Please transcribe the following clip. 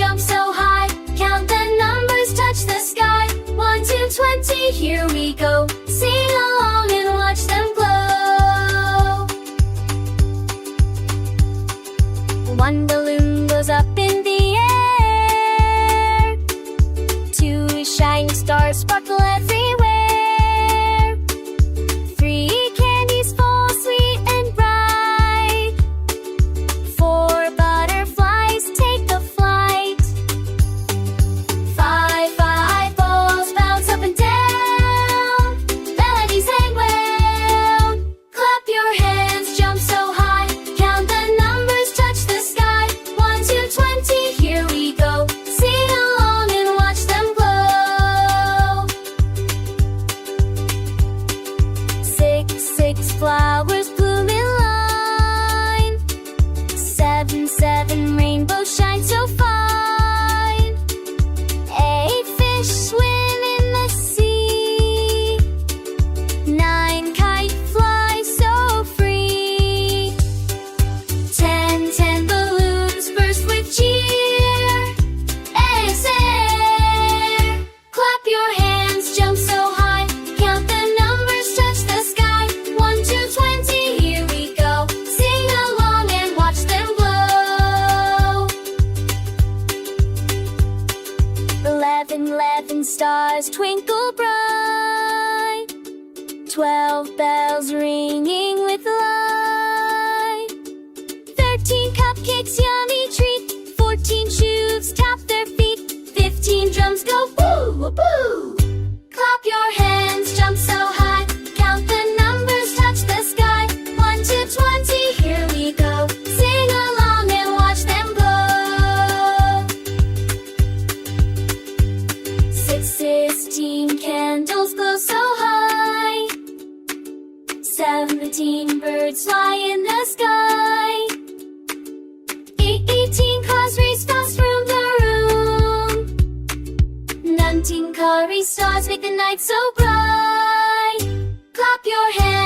jump so high. Count the numbers, touch the sky. 1 to 20, here we go. Sing along and watch them glow. One balloon goes up in the air. 2 shining stars sparkle everywhere. 3 candies fall sweet and bright. 4 butterflies take the flight. 5 balls bounce up and down. Melodies hang well. Clap your hands, jump so high. Count the numbers, touch the sky. 1 to 20, here we go. Sing along and watch them glow. 6 flowers bloom in line. 7 rainbows shine so fine. 8 fish swim in the sea. 9 kites fly so free. 10 balloons burst with cheer. Air. Clap your hands, jump so high. Count the numbers, touch the sky. 1 to 20, here we go. Sing along and watch them glow. 11 stars twinkle bright. 12 bells ringing with light. 13 cupcakes, yummy treat. 14 shoes tap their feet. 15 drums go boo, boo. Clap your hands, jump so high. Count the numbers, touch the sky. 1 to 20, here we go. Sing along and watch them glow. 16 candles glow so high. 17 birds fly in the sky. 18 cars race fast from the room. 19 curry stars make the night so bright. Clap your hands.